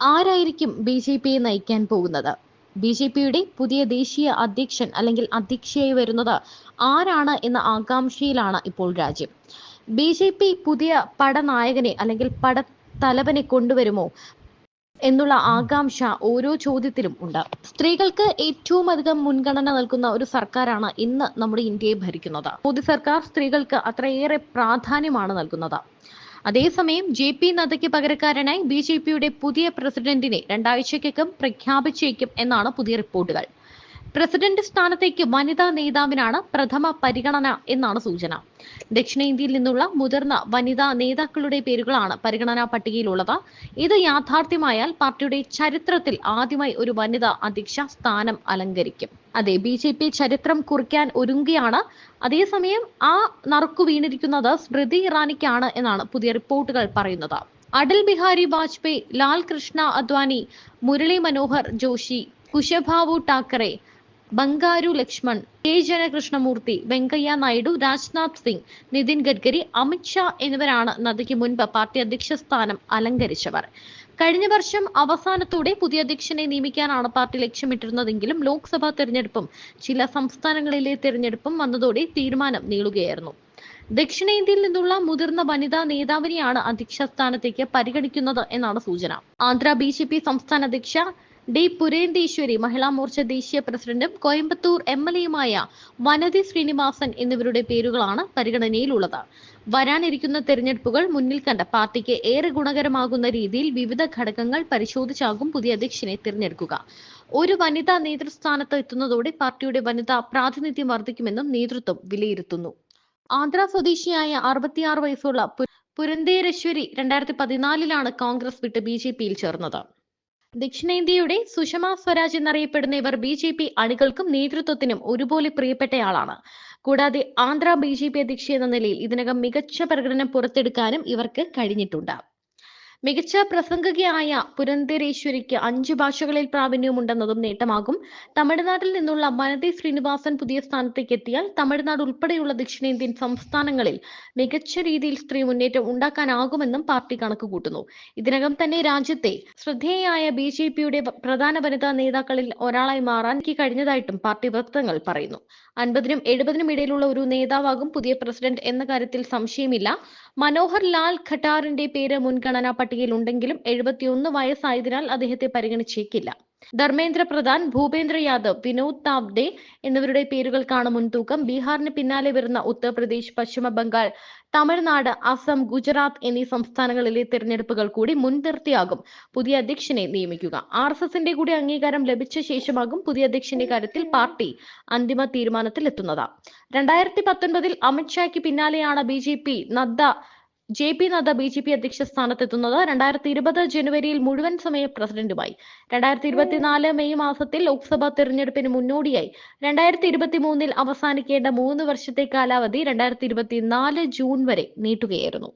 ആരായിരിക്കും ബി.ജെ.പിയെ നയിക്കാൻ പോകുന്നത്? ബി.ജെ.പിയുടെ പുതിയ ദേശീയ അധ്യക്ഷൻ അല്ലെങ്കിൽ അധ്യക്ഷയായി വരുന്നത് ആരാണ് എന്ന ആകാംക്ഷയിലാണ് ഇപ്പോൾ രാജ്യം. ബി.ജെ.പി പുതിയ പടനായകനെ അല്ലെങ്കിൽ പടത്തലവനെ കൊണ്ടുവരുമോ എന്നുള്ള ആകാംക്ഷ ഓരോ ചോദ്യത്തിലും ഉണ്ട്. സ്ത്രീകൾക്ക് ഏറ്റവും അധികം മുൻഗണന നൽകുന്ന ഒരു സർക്കാരാണ് ഇന്ന് നമ്മുടെ ഇന്ത്യയെ ഭരിക്കുന്നത്. മോദി സർക്കാർ സ്ത്രീകൾക്ക് അത്രയേറെ പ്രാധാന്യമാണ് നൽകുന്നത്. അതേസമയം ജെ.പി. നദ്ദയ്ക്ക് പകരക്കാരനായി ബി.ജെ.പിയുടെ പുതിയ പ്രസിഡന്റിനെ 2 ആഴ്ചയ്ക്കകം പ്രഖ്യാപിച്ചേക്കും എന്നാണ് പുതിയ റിപ്പോർട്ടുകൾ. പ്രസിഡന്റ് സ്ഥാനത്തേക്ക് വനിതാ നേതാവിനാണ് പ്രഥമ പരിഗണന എന്നാണ് സൂചന. ദക്ഷിണേന്ത്യയിൽ നിന്നുള്ള മുതിർന്ന വനിതാ നേതാക്കളുടെ പേരുകളാണ് പരിഗണനാ പട്ടികയിലുള്ളത്. ഇത് യാഥാർത്ഥ്യമായാൽ പാർട്ടിയുടെ ചരിത്രത്തിൽ ആദ്യമായി ഒരു വനിതാ അധ്യക്ഷ സ്ഥാനം അലങ്കരിക്കും. അതെ, ബി.ജെ.പി ചരിത്രം കുറിക്കാൻ ഒരുങ്ങുകയാണ്. അതേസമയം ആ നറുക്കു വീണിരിക്കുന്നത് സ്മൃതി ഇറാനിക്കാണ് എന്നാണ് പുതിയ റിപ്പോർട്ടുകൾ പറയുന്നത്. അടൽ ബിഹാരി വാജ്പേയി, ലാൽ കൃഷ്ണ അദ്വാനി, മുരളി മനോഹർ ജോഷി, കുശഭാവു ഠാക്കറെ, ബംഗാരു ലക്ഷ്മൺ, കെ ജനകൃഷ്ണമൂർത്തി, വെങ്കയ്യ നായിഡു, രാജ്നാഥ് സിംഗ്, നിതിൻ ഗഡ്കരി, അമിത് ഷാ എന്നിവരാണ് നദ്ദയ്ക്ക് മുൻപ് പാർട്ടി അധ്യക്ഷ സ്ഥാനം അലങ്കരിച്ചവർ. കഴിഞ്ഞ വർഷം അവസാനത്തോടെ പുതിയ അധ്യക്ഷനെ നിയമിക്കാനാണ് പാർട്ടി ലക്ഷ്യമിട്ടിരുന്നതെങ്കിലും ലോക്സഭാ തെരഞ്ഞെടുപ്പും ചില സംസ്ഥാനങ്ങളിലെ തെരഞ്ഞെടുപ്പും വന്നതോടെ തീരുമാനം നീളുകയായിരുന്നു. ദക്ഷിണേന്ത്യയിൽ നിന്നുള്ള മുതിർന്ന വനിതാ നേതാവിനെയാണ് അധ്യക്ഷ സ്ഥാനത്തേക്ക് പരിഗണിക്കുന്നത് എന്നാണ് സൂചന. ആന്ധ്ര ബി.ജെ.പി സംസ്ഥാന അധ്യക്ഷ ഡി പുരേന്ദേശ്വരി, മഹിളാ മോർച്ച ദേശീയ പ്രസിഡന്റും കോയമ്പത്തൂർ എം.എൽ.എയുമായ വനതി ശ്രീനിവാസൻ എന്നിവരുടെ പേരുകളാണ് പരിഗണനയിലുള്ളത്. വരാനിരിക്കുന്ന തെരഞ്ഞെടുപ്പുകൾ മുന്നിൽ കണ്ട് പാർട്ടിക്ക് ഏറെ ഗുണകരമാകുന്ന രീതിയിൽ വിവിധ ഘടകങ്ങൾ പരിശോധിച്ചാകും പുതിയ അധ്യക്ഷനെ തിരഞ്ഞെടുക്കുക. ഒരു വനിതാ നേതൃസ്ഥാനത്ത് എത്തുന്നതോടെ പാർട്ടിയുടെ വനിതാ പ്രാതിനിധ്യം വർദ്ധിക്കുമെന്നും നേതൃത്വം വിലയിരുത്തുന്നു. ആന്ധ്ര സ്വദേശിയായ 66 വയസ്സുള്ള പുരന്ദേശ്വരി 2014 കോൺഗ്രസ് വിട്ട് ബി.ജെ.പിയിൽ ചേർന്നത്. ദക്ഷിണേന്ത്യയുടെ സുഷമ സ്വരാജ് എന്നറിയപ്പെടുന്ന ഇവർ ബി.ജെ.പി അണികൾക്കും നേതൃത്വത്തിനും ഒരുപോലെ പ്രിയപ്പെട്ടയാളാണ്. കൂടാതെ ആന്ധ്ര ബി.ജെ.പി അധ്യക്ഷ എന്ന നിലയിൽ ഇതിനകം മികച്ച പ്രകടനം പുറത്തെടുക്കാനും ഇവർക്ക് കഴിഞ്ഞിട്ടുണ്ട്. മികച്ച പ്രസംഗകയായ പുരന്ദേശ്വരിക്ക് 5 ഭാഷകളിൽ പ്രാവീണ്യമുണ്ടെന്നതും നേട്ടമാകും. തമിഴ്നാട്ടിൽ നിന്നുള്ള വനതി ശ്രീനിവാസൻ പുതിയ സ്ഥാനത്തേക്ക് എത്തിയാൽ തമിഴ്നാട് ഉൾപ്പെടെയുള്ള ദക്ഷിണേന്ത്യൻ സംസ്ഥാനങ്ങളിൽ മികച്ച രീതിയിൽ സ്ത്രീ മുന്നേറ്റം ഉണ്ടാക്കാനാകുമെന്നും പാർട്ടി കണക്കുകൂട്ടുന്നു. ഇതിനകം തന്നെ രാജ്യത്തെ ശ്രദ്ധേയയായ ബി.ജെ.പിയുടെ പ്രധാന വനിതാ നേതാക്കളിൽ ഒരാളായി മാറാൻ കഴിഞ്ഞതായിട്ടും പാർട്ടി വൃത്തങ്ങൾ പറയുന്നു. 50നും 70നും ഇടയിലുള്ള ഒരു നേതാവാകും പുതിയ പ്രസിഡന്റ് എന്ന കാര്യത്തിൽ സംശയമില്ല. മനോഹർ ലാൽ ഖട്ടാറിന്റെ പേര് മുൻഗണനാ പട്ടികയിൽ ഉണ്ടെങ്കിലും 71 വയസ്സായതിനാൽ അദ്ദേഹത്തെ പരിഗണിച്ചേക്കില്ല. ധർമ്മേന്ദ്ര പ്രധാൻ, ഭൂപേന്ദ്ര യാദവ്, വിനോദ് താവ്ഡെ എന്നിവരുടെ പേരുകൾക്കാണ് മുൻതൂക്കം. ബീഹാറിന് പിന്നാലെ വരുന്ന ഉത്തർപ്രദേശ്, പശ്ചിമ ബംഗാൾ, തമിഴ്നാട്, അസം, ഗുജറാത്ത് എന്നീ സംസ്ഥാനങ്ങളിലെ തെരഞ്ഞെടുപ്പുകൾ കൂടി മുൻനിർത്തിയാകും പുതിയ അധ്യക്ഷനെ നിയമിക്കുക. RSSന്റെ കൂടി അംഗീകാരം ലഭിച്ച ശേഷമാകും പുതിയ അധ്യക്ഷന്റെ കാര്യത്തിൽ പാർട്ടി അന്തിമ തീരുമാനത്തിലെത്തുന്നത്. 2019 അമിത് ഷായ്ക്ക് പിന്നാലെയാണ് ജെ.പി. നദ്ദ ബി.ജെ.പി അധ്യക്ഷ സ്ഥാനത്തെത്തുന്നത്. 2020 ജനുവരിയിൽ മുഴുവൻ സമയ പ്രസിഡന്റുമായി. 2024 മെയ് മാസത്തിൽ ലോക്സഭാ തെരഞ്ഞെടുപ്പിന് മുന്നോടിയായി 2023 അവസാനിക്കേണ്ട 3 വർഷത്തെ കാലാവധി 2024 ജൂൺ വരെ നീട്ടുകയായിരുന്നു.